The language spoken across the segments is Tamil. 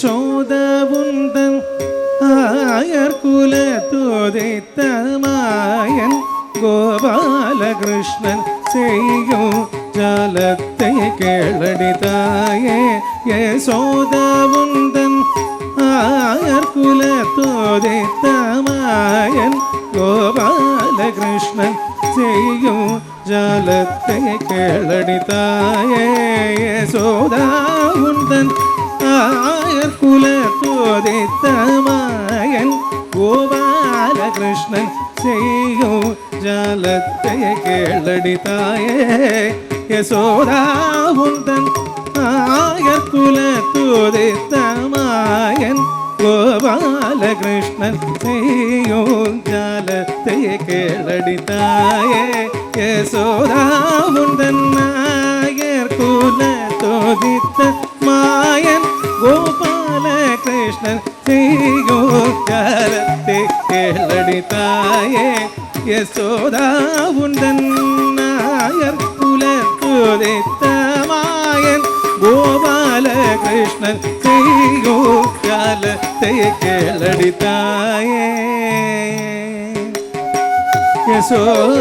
யசோதவுந்தன் ஆயர்குலத்துதித்தமாயன் கோபாலகிருஷ்ணன் செய்யும் ஜாலத்தை கேளடி தாயே. யசோதவுந்தன் ஆயர்குலத்துதித்தமாயன் கோபாலகிருஷ்ணன் செய்யும் ஜாலத்தை கேளடி தாயே. யசோதவுந்தன் ஆயர்குலத்துதித்தமாயன் கோபாலகிருஷ்ணன் செய்யும் ஜாலத்தை கேளடி தாயே. யசோதவுந்தன் ஆயர்குலத்துதித்தமாயன் கோபாலகிருஷ்ணன் செய்யும் ஜாலத்தை கேளடி தாயே. யசோதவுந்தன் ஆயர்குலத்துதித்தமாயன் கோபாலகிருஷ்ணன் செய்யும் ஜாலத்தை கேளடி தாயே. யசோதவுந்தன் ஆயர்குலத்துதித்தமாயன் கோபாலகிருஷ்ணன் செய்யும் ஜாலத்தை கேளடி தாயே. யசோத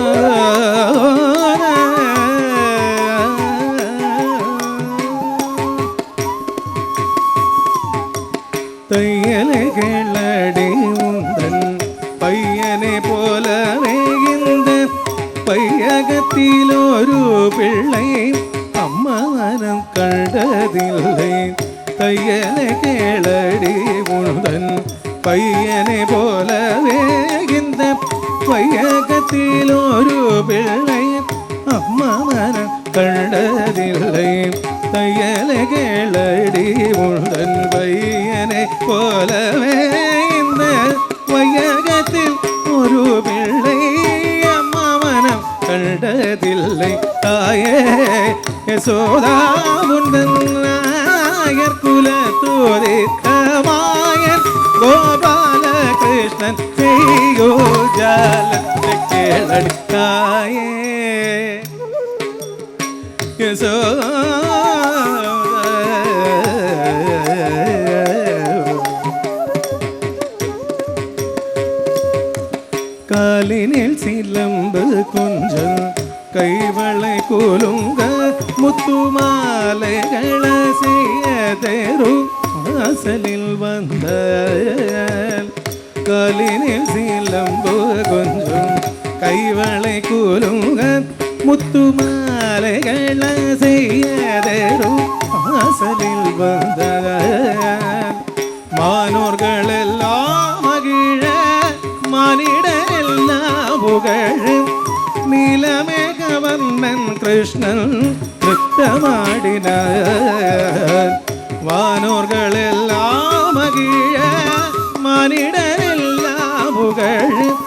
தையலை கேளடி உந்தன் பையனை போலவே இந்த பையகத்தில் ஒரு பிள்ளை அம்மா மனம் கண்டதில்லை. தையலை கேளடி உந்தன் பையனை போலவே இந்த பையகத்தில் ஒரு பிள்ளை அம்மா மனம் கண்டதில்லை. தையலை கேளடி உந்தன் பையனை போலவே இந்த வையகத்தில் ஒரு பிள்ளை அம்மா மனம் கண்டதில்லை தாயே. யசோதவுந்தன் ஆயர்குலத்துதித்தமாயன் கோபாலகிருஷ்ணன் செய்யும் ஜாலத்தை கேளடி தாயே. காலினில் சிலம்பு கொஞ்சம் கைவளை கூலுங்க முத்துமாலைகள செய்ய தேரும் வாசலில் வந்த. காலினில் சிலம்பு கொஞ்சம் கைவளை கூலுங்க முத்துமாலைகள செய்ய தேரும் வாசலில் வந்த. மானோர்கள் எல்லாம் மகிழ மானிடரெல்லாம் புகழும் நீலமேகவர்ணன் கிருஷ்ணன் நித்தமாடினார். வானோர்கள் எல்லாம் மகிழ மானிடரெல்லாம் புகழும்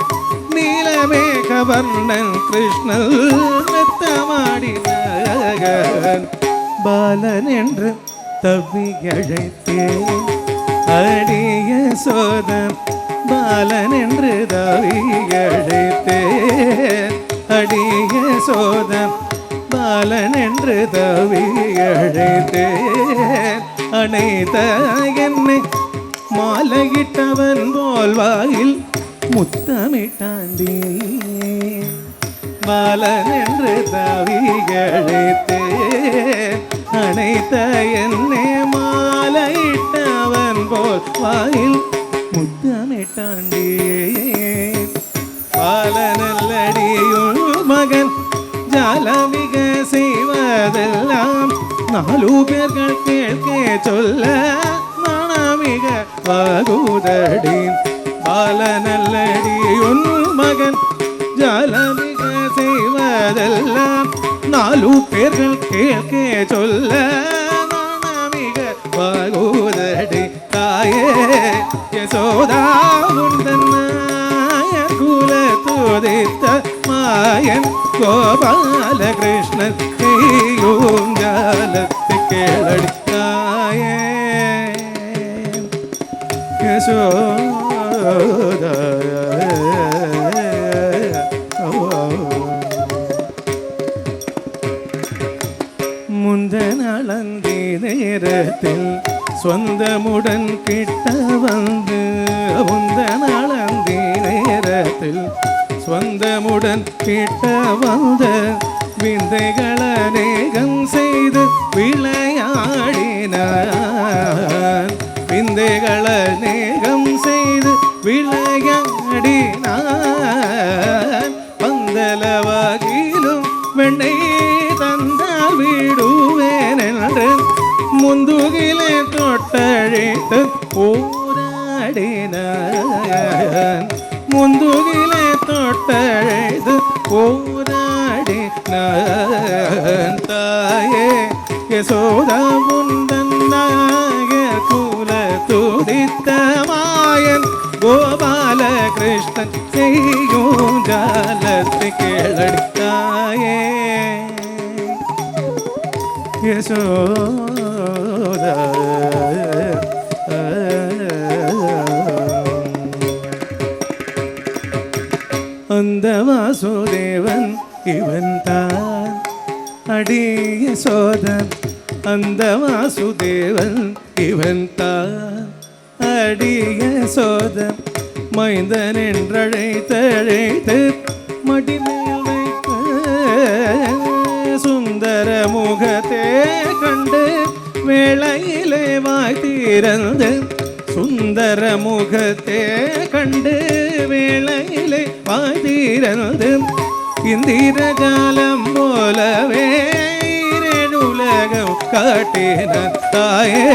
நீலமேகவர்ணன் கிருஷ்ணன் நித்தமாடினார். பாலன் என்று தவி அழைத்தேன் அடிய சோதன் பாலன் என்று தவி அழைத்தேன் அடிய சோதன் பாலன் என்று தவி அழைத்தேன். அனைத்த என்னை மாலையிட்டவன் போல் வாயில் முத்தமிட்டாண்டி பாலன் என்று தவி அழைத்தேன். அனைத்த என்னை மாலையிட்டவன் போல் வாயில் முத்தமிட்டாண்டி. பாலனல்லடியுள் மகன் ஜாலமிக செய்வதெல்லாம் நாலு பேர்கள் கேட்கே சொல்ல நாணமிக வாகுதடி. பாலனல்லடியுள் மகன் ஜாலமிக செய்வதெல்லாம் நாலு பேர்கள் கேட்கே சொல்ல நாணமிக வாகுதடி தாயே. யசோதவுந்தன் ஆயர்குலத்துதித்தமாயன் கோபாலகிருஷ்ணன் செய்யும் ஜாலத்தை கேளடி தாயே. யசோத முந்தனளந்தி நேரத்தில் சொந்தமுடன் இந்த நாளந்தி நேரத்தில் சொந்தமுடன் கிட்ட வந்த விந்தைகள் அநேகம் செய்து விளையாடினான். விந்தைகள் அநேகம் செய்து விளையாடினான். பந்தலவாகிலும் வெண்ணை தந்தால் விடுவேன் என்று முந்துகிலே தொட்டழித்து போராடினான். முந்துகிலே தொட்டழித்து போராடினான். தாயே யசோதா உந்தன்னாக குல துதித்த மாயன் கோபால கிருஷ்ணன் செய்யும் ஜாலத்தை கேளடித்தாயே யசோதா. அந்த வாசுதேவன் இவன் தான் அடி யசோதன். அந்த வாசுதேவன் இவன் தான் அடி யசோதன். மைந்தன் என்றழைத்தழைத்து மடிமேல் வைத்த சுந்தர முகத்தே கண்டு வேளையிலே வாய் திறந்து. சுந்தர முகத்தே கண்டு வேளையிலே வாய் திறந்து. இந்திர காலம் போலவே உலகம் காட்டின தாயே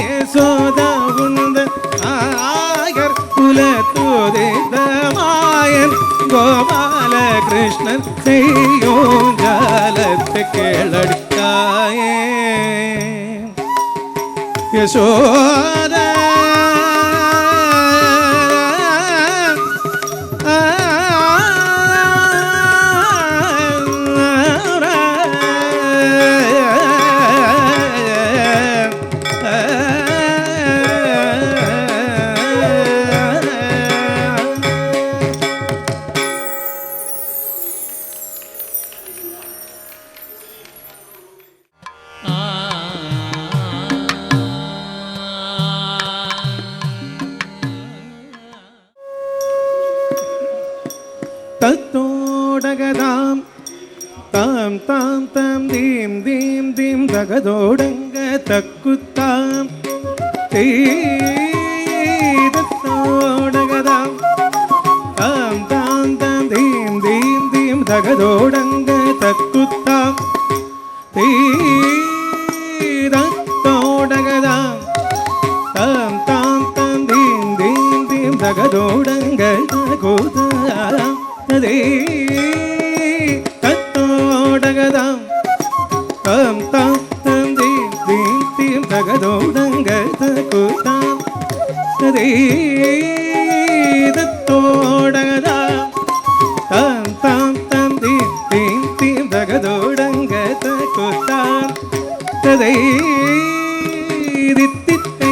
யசோதா உந்தன் ஆயர் குல துதித்த மாயன் கோபால கிருஷ்ணன் செய்யும் ஜாலத்தை கேளடித்தாயே யசோதா. தத்தோடகதாம் தாம் தாம் தாம் தீம் தீம் தீம் தகதோடங்க தக்குத்தாம் தத்தோடகதாம் தாம் தாம் தாம் தீம் தீம் தீம் தகதோடங்க தக்குத்தாம் தத்தோடகதாம் தாம் தாம் தாம் தீம் தீம் தீம் தகதோடங்க தக்குத்தாம் தத்தோடகதாம் தாம் தாம் தாம் தீம் தீம் தீம் தகதோடங்க தக்குத்தாம் தத்தோடகதாம் தாம் தாம் தாம் தீம் தீம் தீம் தகதோடங்க தக்குத்தாம் தித்தித்தை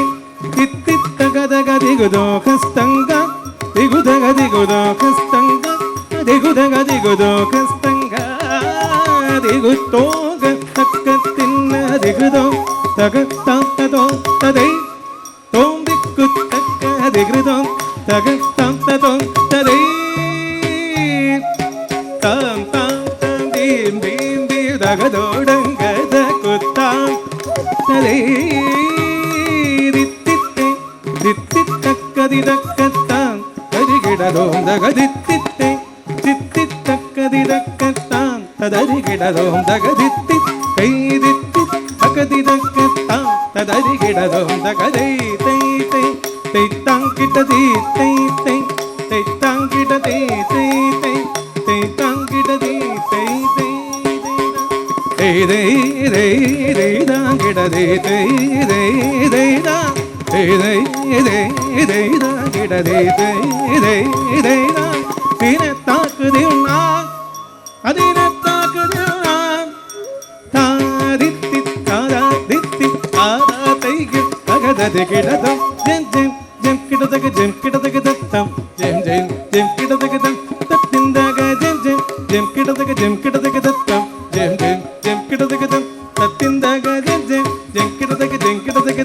தித்தித்தகதகதிகுதோகஸ்தங்க திகுதகதிகுதோகஸ்தங்க ദിഗുദഗദിഗുദോകസ്തംഗ ദിഗുതോഗ തക്കത്തിന്ന ദിഗുദോ തകത്താം തതോ തദൈ തോം ദിക്കുതക്ക ദിഗുദോ തകത്താം തതോ തദൈ താം താം താം ദീം ദീം ദീം ദഗദോടങ്ക ദകുത്താം തദൈ ദിത്തിത്തെ ദിത്തിത്തക്ക ദിദക്കത്താം തരികിടദോം ദഗദിത്തിത്തെ தித்தக்கதிதக்கத்தான் ததறிகிடதோம் தகதித்தி தைதித்தி தகதிதக்கத்தான் ததறிகிடதோம் தகதை தை தை தைத்தாங்கிடதி தை தை தைத்தாங்கிடதி தை தை தைத்தாங்கிடதி தை தை தை தை தை தைதாங்கிடதி தை தை தைதா தை தை தை தைதாங்கிடதி தை தை தைதா. தினத்தாக்குதியுன்னா அதினத்தாக்குதியுன்னாம் தாதித்தி தாதா தித்தி தாதா தைகு தகததி கிடதம் ஜெம் ஜெம் ஜெம் கிடதக ஜெம் கிடதக தத்தம் ஜெம் ஜெம் ஜெம் கிடதக தம் தத்திந்தக ஜெம் ஜெம் ஜெம் கிடதக ஜெம் கிடதக தத்தம் ஜெம் ஜெம் ஜெம் கிடதக தம் தத்திந்தக ஜெம் ஜெம் ஜெம் கிடதக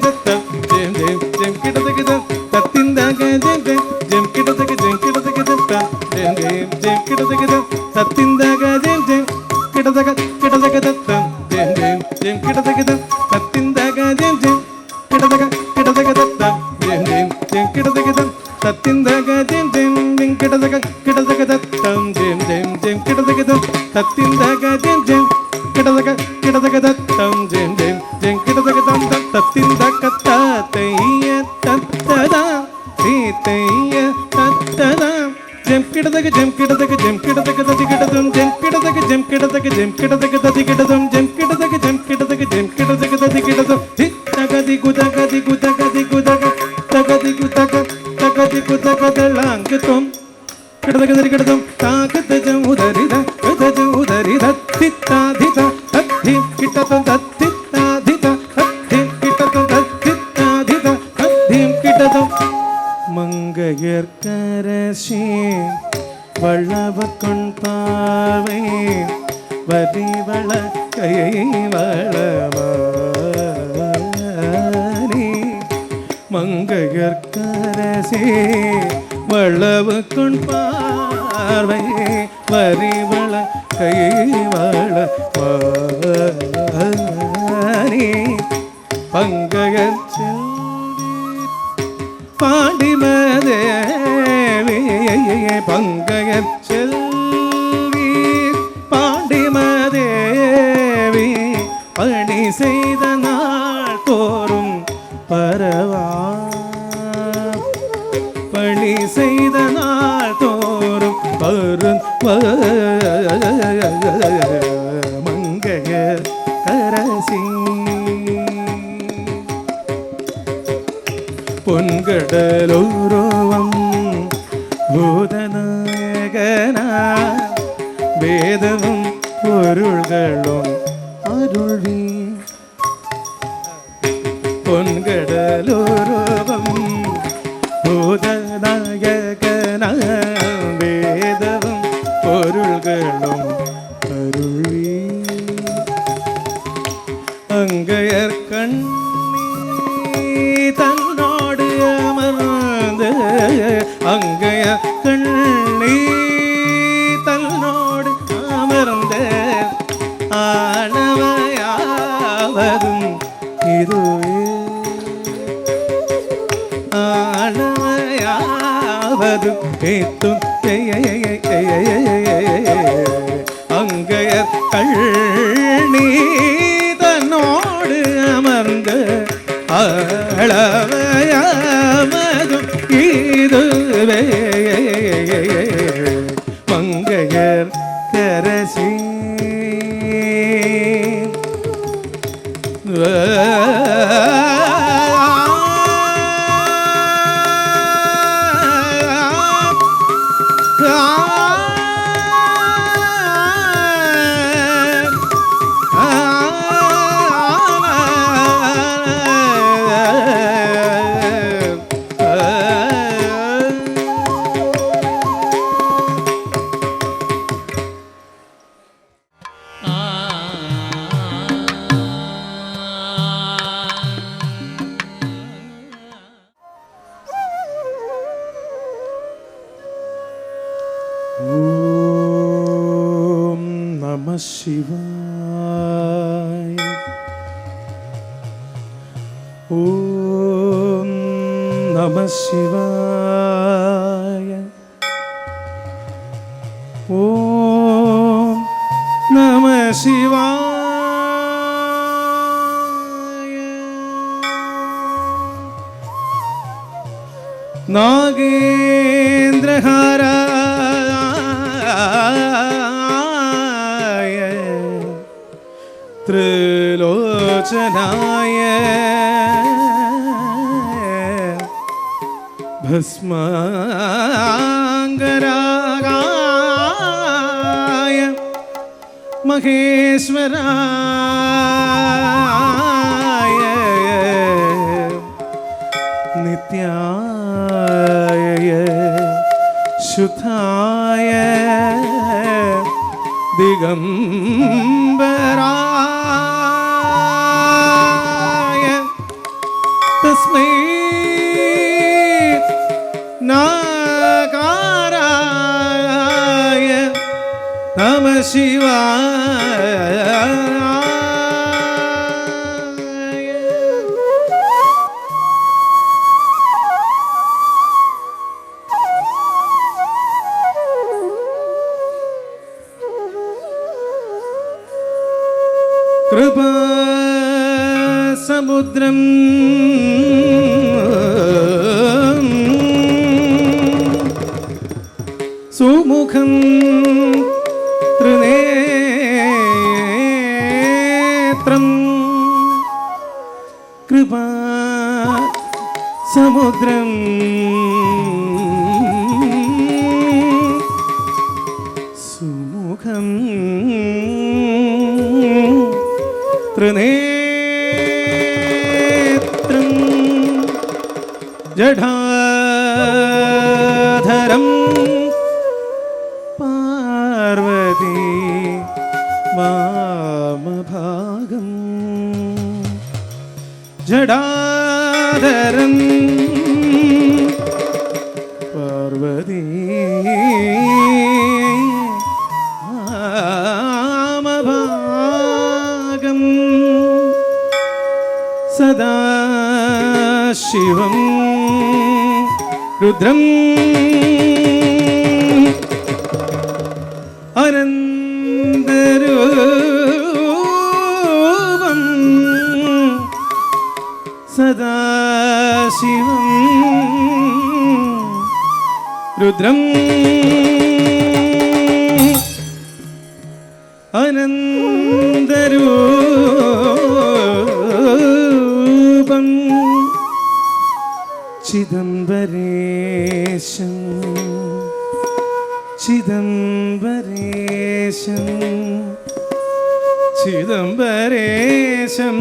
தத்தம் ஜெம் ஜெம் ஜெம் கிடதக தம் தத்திந்தக ஜெம் ஜெம் ജം കിടതക ജം കിടതക ദത്ത ജം ജം ജം കിടതക തത്തിന്തക ജം ജം കിടതക കിടതക ദത്ത ജം ജം ജം കിടതക തത്തിന്തക ജം ജം കിടതക കിടതക ദത്ത ജം ജം ജം കിടതക തത്തിന്തക ജം ജം ജം കിടതക കിടതക ദത്തം ജം ജം ജം കിടതക തത്തിന്തക ജം ജം കിടതക കിടതക ദത്തം ജം ജം ജം കിടതക തത്തിന്തക തത്തയ്യ തത്തദ സീതയ്യ തത്തദ ജം കിടതക ജം കിടതക ജം കിടതക തതി കിടതും ജം കിടതക ജം കിടതക ജം കിടതക തതി കിടതും ജം കിടതക ജം കിടതക ജം കിടതക തതി കിടതും തകതി കുതകതി കുതകതി കുതക തകതി കുതക തകതി കുതക ദളാംഗതും കിടതക തതി കിടതും താകതജം ഉദരിത കതജം ഉദരിത തിത്താധിത തത്തി കിടതും തത്തിത്താധിത തത്തി കിടതും തത്തിത്താധിത തത്തി കിടതും മംഗയർക്കരശി വള്ളവക്കൊൺ പാവേ വരിവള കൈവളവാനി മംഗയർക്കരശി വള്ളവക്കൊൺ പാവേ വരിവള കൈവളവാനി പങ്കയർ പാണ്ടിമദേവി പങ്കയർ செல்வி பாண்டிமதேவி பணி செய்த நாள் தோறும் பரவா பணி செய்த நாள் தோறும் பரும் மங்கையர் கரசி പൊൻകടലോരോവം ഭൂതനായകന വേദവും പൊരുൾകളും അരുൾവി പൊൻകടലോരോവം ഭൂതനായകന വേദവും പൊരുൾകളും അരുൾവി അങ്കയർ தன்னோடு அமர்ந்து அங்கைய கண்ணி தன்னோடு அமர்ந்து ஆனவையாவதும் இதுவே ஆனவையாவதும் ஏத்தும் அங்கைய கண்ணி தன்னோடு அமர்ந்து அளவையாமதும் இதுவே மங்கையர் கரசி ஓம் நம சிவாய ஓம் நம சிவாய ஓம் நம சிவாய நாகேந்திரஹாராய त्रिलोचनाय भस्मांगरागाय महेश्वराय नित्याय शुद्धाय दिगंबराय तस्मै नारायणाय കൃപാസമുദ്രം സുമുഖം ത്രിനേത്രം കൃപാസമുദ്രം സുമുഖം ത്രിനേത്രം ജടാധരം പാർവതി വാമഭാഗം ജടാധരം പാർവതി വാമഭാഗം സദാശിവം രുദ്രം അനന്തരൂപം സദാശിവം രുദ്രം അനന്തരൂപം ചിദംബരേശം ചിദംബരേശം ചിദംബരേശം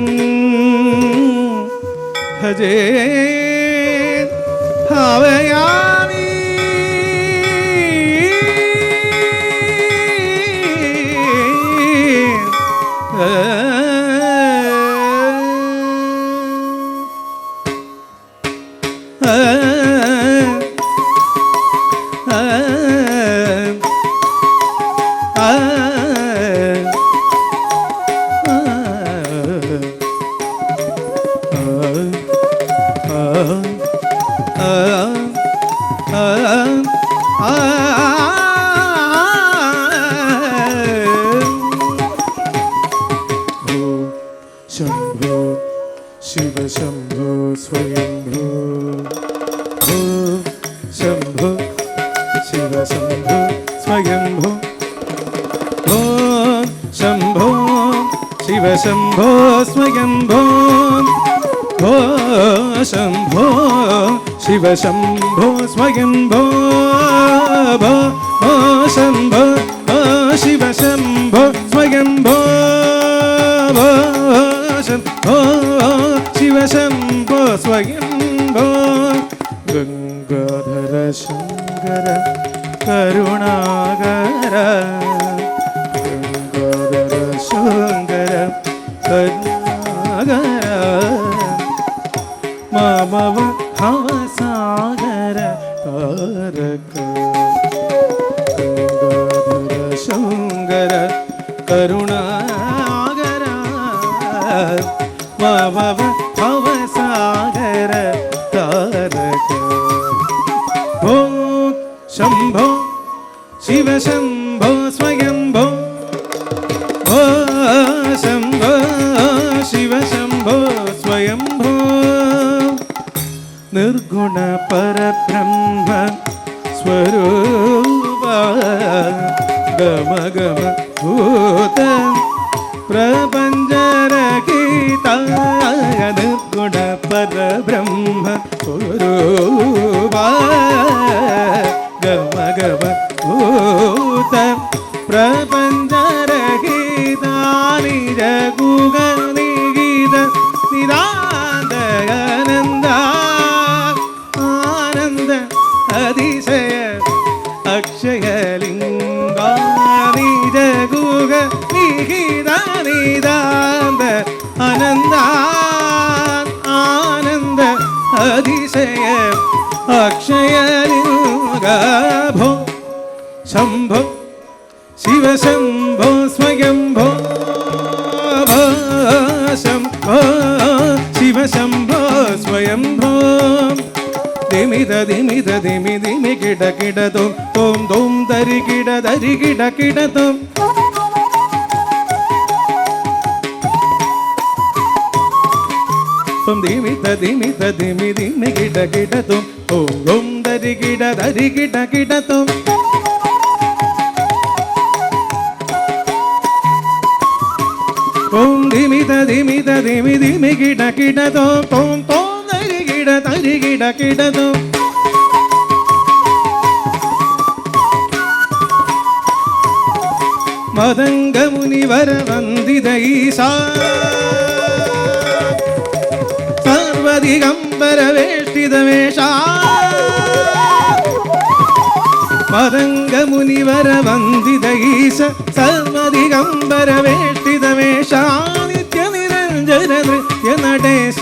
ഭജേ ഭാവയാമി ശംഭോ ശിവശംഭോ സ്വയംഭോ ശംഭോ ശിവശംഭോ സ്വയംഭോ ശംഭോ ശിവശംഭോ സ്വയംഭോ ശംഭോ ശിവശംഭോ സ്വയംഭോ ശംഭോ ശിവശംഭോ സ്വയംഭോ ശംഭോ ശിവശംഭോ സ്വയംഭോ ഗംഗാധര ശങ്കര കരുണാകര ഗംഗാധര ശങ്കര കരുണാകര മാമവ ഭവസാഗര താരക ഗംഗാധര ശങ്കര കരുണാകര മാമവ ഭവസാഗര താരക ഭോ ശംഭോ ശിവശംഭോ സ്വയംഭോ ശംഭോ ശിവശംഭോ സ്വയംഭോ നിർഗുണ പരബ്രഹ്മ സ്വരൂപ ഗമ ഗമ ഭൂത പ്രപഞ്ചരഹിത നിർഗുണ പരബ്രഹ്മ സ്വരൂപ ഗമ ഗമ ഭൂത പ്രപഞ്ചരഹിത നിരഗുഗ നിഗീത നിദാനന്ദ ആനന്ദ അതിശയ അക്ഷയലിംഗ നിരഗുഗ നിഗീത നിദാന്ത അനന്ദ ആനന്ദ അതിശയ അക്ഷയലിംഗ ഭോ ശംഭോ ശിവശംഭോ സ്വയംഭോ ശംഭോ ശിവശംഭോ സ്വയംഭോ ദിമിത ദിമിത ദിമി ദിമി കിട കിടതും തോം തോം തരി കിട കിടതും തോം ദിമിത ദിമിത ദിമി ദിമി കിട കിടതും തോം തോം തരി കിട കിടതും ഓം ദിമിത ദിമിത ദിമി ദിമി കിട കിടതും തോം തോം തരി കിടതും മദംഗമുനിവര വന്ദിത ഈശാ സർവദിഗംബര വേഷ്ടിതവേഷാ മദംഗമുനിവര വന്ദിത ഈശ സർവദിഗംബര വേഷ്ടിതവേഷാ നിത്യനിരഞ്ജന നൃത്യ നടേശ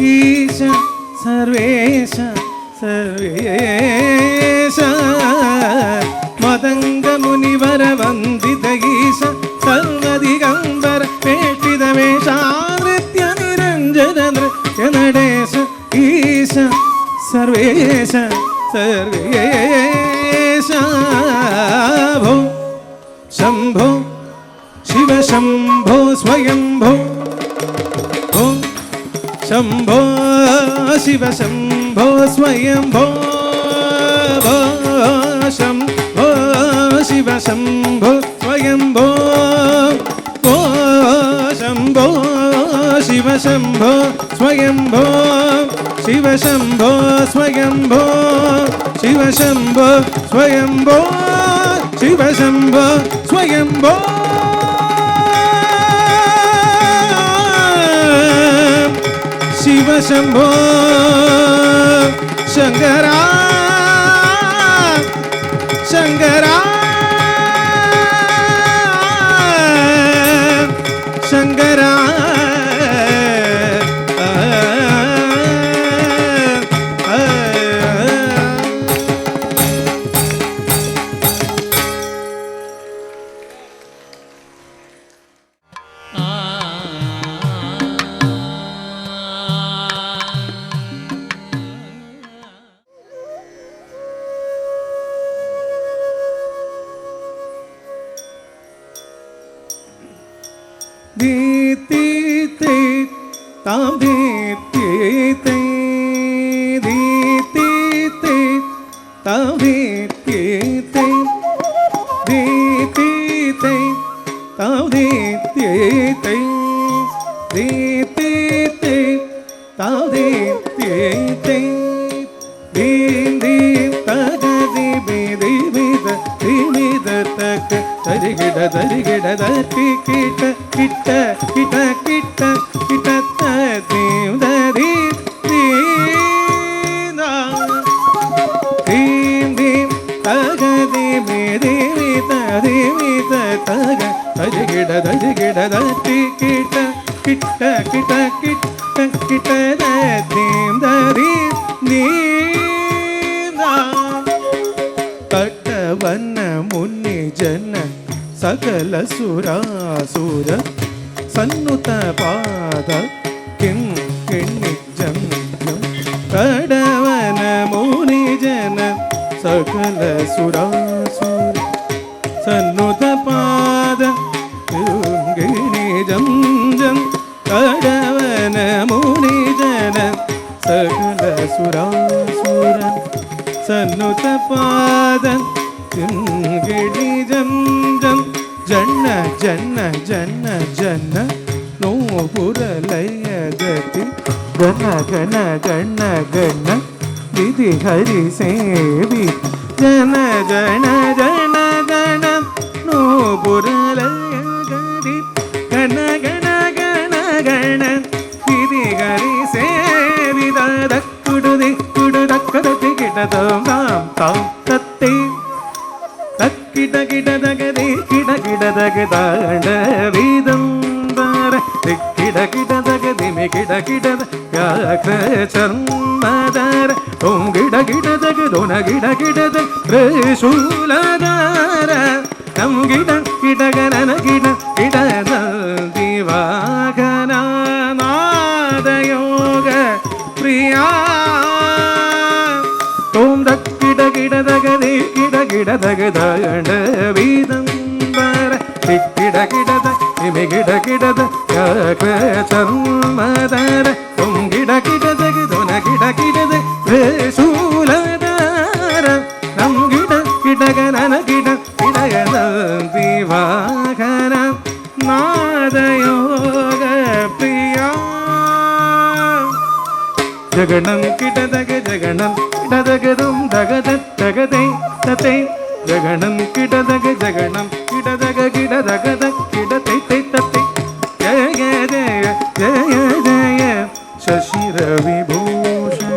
ഈശ സർവേശ സർവേശ മദംഗമുനിവര വന്ദിത ഈശ സർവദിഗംബര വേഷ്ടിതവേഷ നൃത്യ നിരഞ്ജന നൃത്യ നടേശ ഈശ സർവേശ സർവേശ ഭോ ശംഭോ ശിവശംഭോ സ്വയംഭോ ഭോ ശംഭോ ശിവശംഭോ സ്വയംഭോ ശംഭോ ശിവശംഭോ സ്വയംഭോ ശംഭോ ശിവശംഭോ സ്വയംഭോ ശിവശംഭോ സ്വയംഭോ ശിവശംഭോ സ്വയംഭോ ശിവശംഭോ സ്വയംഭോ ശിവശംഭോ ശങ്കരാ ശങ്കരാ ശങ്കരാ കട്ടവന്ന മുനി ജന സകല സുരാസുര സന്നുത പാദ കിം കിണ്ണി ജം കടവന മുനി ജന സകല സുരാസുര സന്നുത പാദ കിണ്ണി ജം ജം കടവന മുനി ജന സകല സുരാസുര സന്നുത പാദ കിണ്ണി ജം ജം ജന്ന ജന്ന ജന്ന ജന്ന നോപുരലയ ഗതി ഗണ ഗണ ഗണ ഗണ വിധി ഹരി സേവി ജന ജന ജന ഗണ നോപുരലയ ഗതി ഗണ ഗണ ഗണ ഗണ വിധി ഹരി സേവി ദക്കുടുതി കുടുതക്കതി കിടതം താം താം തത്തേ കിട കിടതകതി കിട കിടതകതാണ്ട വീതം കിട കിടതകതിമി കിട കിടത വ്യാഘ്ര ചർമ്മദാര ഓം കിട കിടതക ദോന കിട കിടത ത്രിശൂലധാര നം കിട കിടകനന കിട കിടനന്തി വാഹന നാദയോഗ പ്രിയാ ഓം ദക്കിട കിടതകതി കിട കിടതകദ വീദംബര കിട കിടത ഇമി കിട കിടത ചർമ്മദര ഓം കിട കിടതക ദോന കിട കിടത ശൂലദര നം കിട കിടകനന കിട കിടകനന്തി വാഹന നാദയോഗ പ്രിയാ ജഗണം കിടതക ജഗണം കിടതകതും ദഗതഗതേ തതേ ജഗണം കിടതക ജഗണം കിടതക കിടതകത കിടതേ തതേ ജയ ജയ ജയ ജയ ശശിരവിഭൂഷണ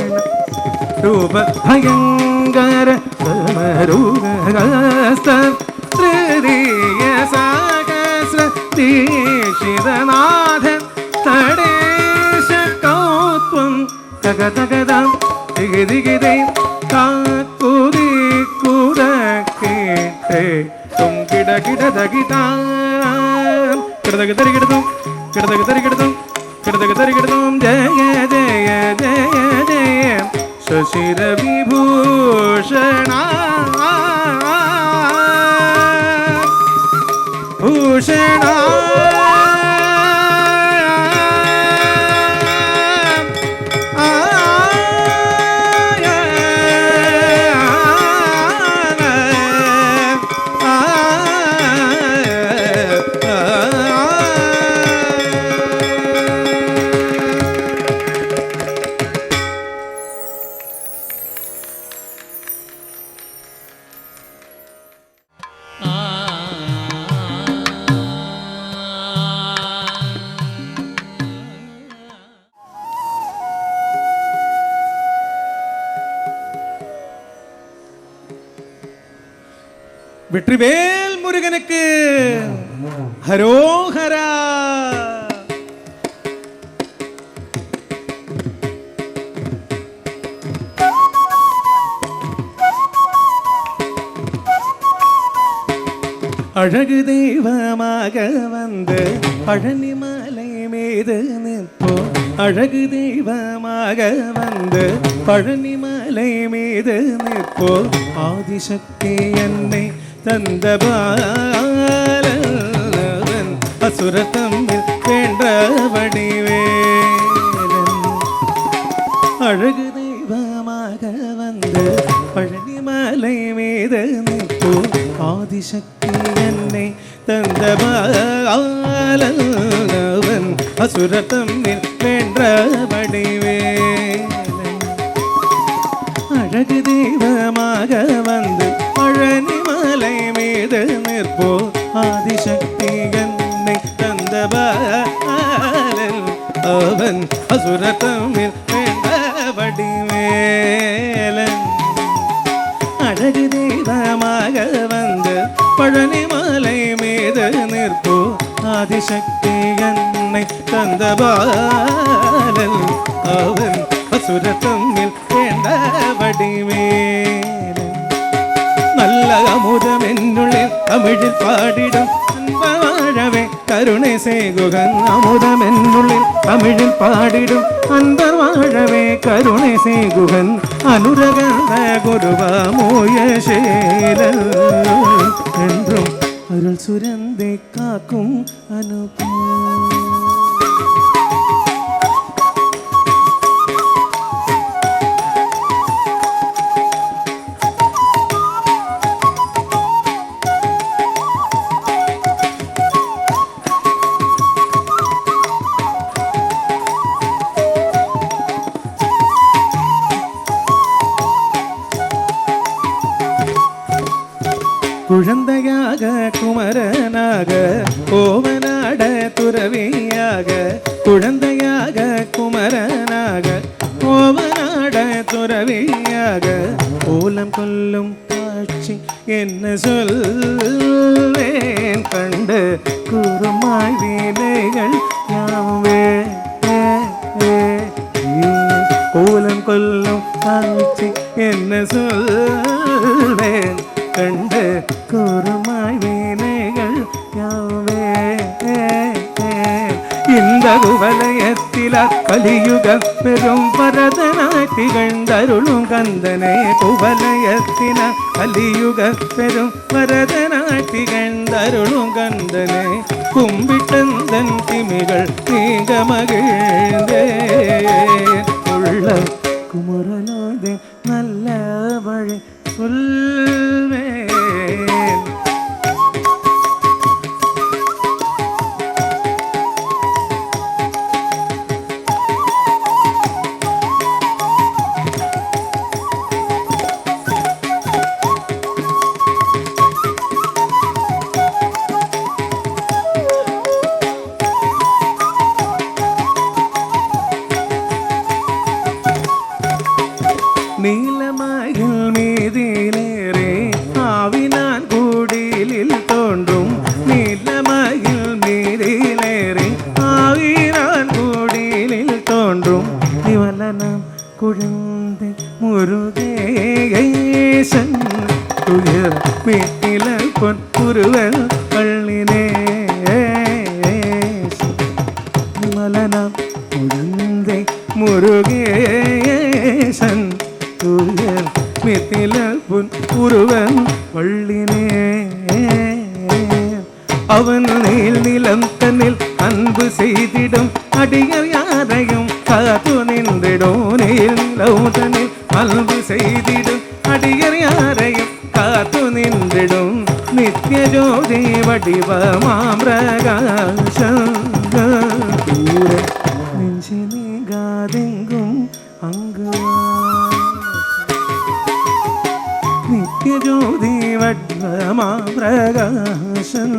രൂപ ഭയങ്കര സമരൂപഹസ്ത ത്രിദീയ സഹസ്ര ദീക്ഷിതനാഥൻ തടേശ കൗത്വം തകതകദം ദിഗിദിഗിദേ കാക്കുതി കുടക്കേട്ടേ തും കിട കിടതകിതാം കിടതകതരികിടതും കിടതകതരികിടതും കിടതകതരികിടതും ജയ ജയ ജയ ജയ ശശിരവിഭൂഷണ ഭൂഷണ வெற்றிவேல் முருகனுக்கு ஹரோஹரா. அழகு தெய்வமாக வந்து பழனிமலை மீது நிற்போம். அழகு தெய்வமாக வந்து பழனிமலை மீது நிற்போம். ஆதிசக்தி என்னை தந்த பாலன் அசுர தம்மில் வேண்ட வடிவேலன். அழகு தெய்வமாக வந்து பழனிமலை மீது நிற்போம். ஆதிசக்தி என்னை தந்த பாலன் அசுர தம்மில் வேண்ட வடிவேலன். அழகு தெய்வமாக வந்து பழனிமலை மீது நிற்போ. ஆதிசக்தி என்னை தந்த பாலன் அவன் அசுர தம்மில் வேண்ட வடிவேலன். அழகு தெய்வமாக வந்து பழனிமலை மீது நிற்போ. ஆதிசக்தி என்னை தந்த பாலன் அவன் அசுர தம்மில் வேண்ட வடிவேலன். நல்ல அமுதம் என்னுள்ளில் தமிழில் பாடிடும் அன்பவாழவே கருணை செய்குகன். அமுதம் என்னுள்ளில் தமிழில் பாடிடும் அன்பர் வாழவே கருணை செய்குகன். அனுரகந்த குருவாமோய சேலன் என்றும் அருள் சுரந்தை காக்கும் அனுபவம். குழந்தையாக குமரனாக கோவனாட துறவியாக. குழந்தையாக குமரனாக கோவனாட துறவியாக. ஓலம் கொல்லும் காட்சி என்ன சொல்வேன் கண்டு கூறுமாய் வீணைகள் யாவே. ஓலம் கொல்லும் காட்சி என்ன சொல்வேன் கண்டு கூறுமாய் வீண குவலயத்தில கலியுக பெரும் வரதனாய் திகழ்ந்தருளும் கந்தனே குவலயத்தில கலியுக பெரும் வரதனாய் திகழ்ந்தருளும் கந்தனே கும்பிட்டந்தன் திமிகள் நீங்க மகிழ்ந்தே உள்ள குமரனாதே நல்ல வழி சொல்வேன். நீலமயில் மீதிலேறே ஆவினான் கூடிலில் தோன்றும் நீலமயில் மீதிலேறே ஆவினான் கூடிலில் தோன்றும் நிவலனம் குழந்தை முருகேசன் துயர் வீட்டில பொன்முருவல் பள்ளினே நிவலனம் குழந்தை முருகேசன் துயர் மித்தில புன் உருவன் வள்ளினே அவன் நீல் நிலம் தன்னில் அன்பு செய்திடும் அடியர் யாரையும் காத்து நின்றிடும் நீல் நிலம் தன்னில் அன்பு செய்திடும் அடியர் யாரையும் காத்து நின்றிடும் நித்திய ஜோதி வடிவமாம் பிரகாசம் நெஞ்சி நீங்காதெங்கும் அங்கு நித்யஜோதி வட்வமாம் பிரகாசன்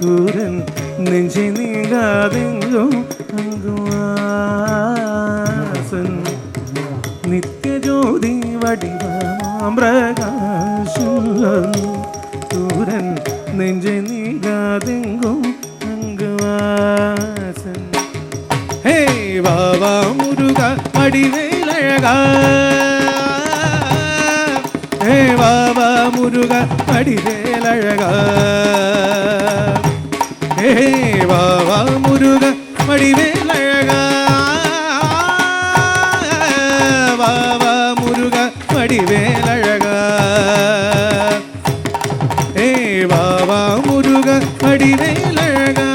கூரன் நெஞ்சி நீங்காதெங்கும் அங்குவாசன் நித்யஜோதி வடிவமாம் பிரகாசன் கூரன் நெஞ்சி நீங்காதெங்கும் அங்குவாசன். ஹே வாவா முருகா அடிவேலழகா ஹே வாவா முருகா வடிவேலழகா ஹே வாவா முருகா வடிவேலழகா வாவா முருகா வடிவேலழகா ஹே வாவா முருகா வடிவேலழகா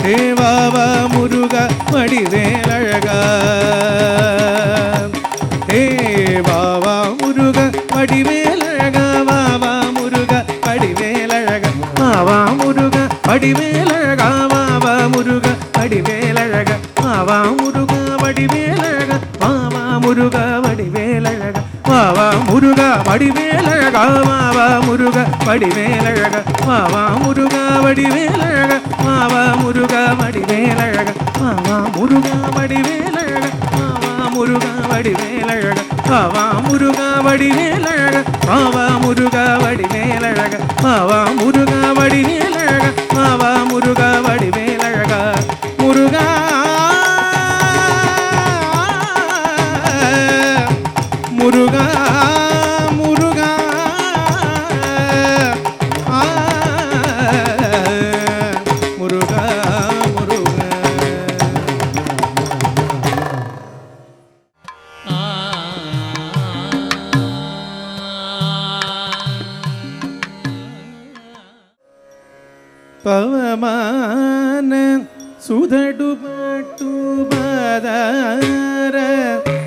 ஹே வாவா முருகா வடிவேலழகா ஹே வாவா முருகா வடிவேலழகா வாவா முருகா வடிவேலழகா வாவா முருகா வடிவேலழகா வாவா முருகா வடிவேலழகா வாவா முருகா வடிவேலழகா வாவா முருகா வடிவேலழகா வாவா முருகா வடிவேலழகா வாவா முருகா வடிவேலழகா வாவா முருகா வடிவேலழகா வாவா முருகா வடிவேலழகா வாவா முருகா வடிவேலழகா வாவா முருகா வடிவேலழகா வாவா முருகா வடிவேலழகா வாவா முருகா வடிவேலழகா வாவா முருகா வடிவேலழகா வாவா முருகா வடிவேலழகா முருகா முருகா முருகா முருகா முருகா ಪವಮಾನ ಸುಧಡು ಪಟ್ಟು ಬಾದಾರ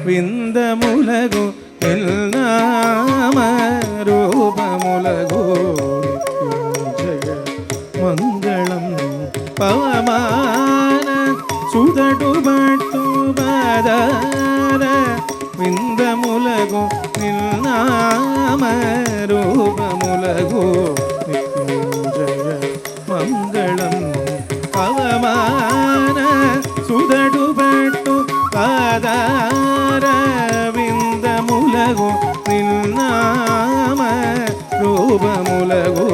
ವಿಂದ ಮುಲಗು ಎಲ್ನಾಮ ರೂಪ ಮುಲಗು ಜಯ ಮಂಗಳಂ ಪವಮಾನ ಸುಧಡು ಪಟ್ಟು ಬಾದಾರ ವಿಂದ ಮುಲಗು ನಿಲ್ನಾಮ ರೂಪ ಮುಲಗು ಜಯ ಮಂಗಳಂ ಪವಮಾನ ಸುಧಡು ಪಟ್ಟು ಪಾದಾರ ವಿಂದ ಮುಲಗು ನಿಲ್ನಾಮ ರೂಪ ಮುಲಗು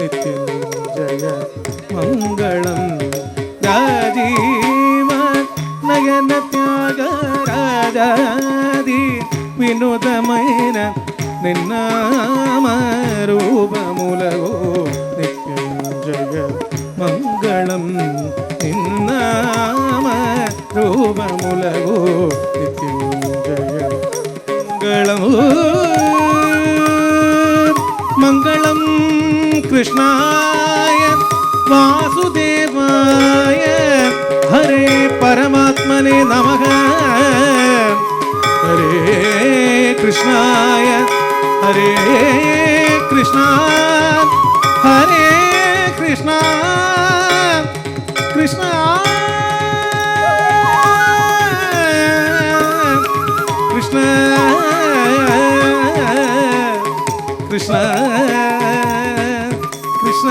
ನಿತ್ಯಂಜಯ ಮಂಗಳಂ ರಾಜೀವ ನಯನ ತ್ಯಾಗ ರಾಜಾದಿ ವಿನೋದಮಯನ ನಿನ್ನಾಮ ರೂಪ ಮುಲಗು ನಿತ್ಯಂಜಯ ಮಂಗಳ കൃഷ്ണായ വാസുദേവായ ഹരേ പരമാത്മനെ നമഃ. ഹരേ കൃഷ്ണായ ഹരേ കൃഷ്ണ ഹരേ കൃഷ്ണ കൃഷ്ണ കൃഷ്ണ കൃഷ്ണ കൃഷ്ണ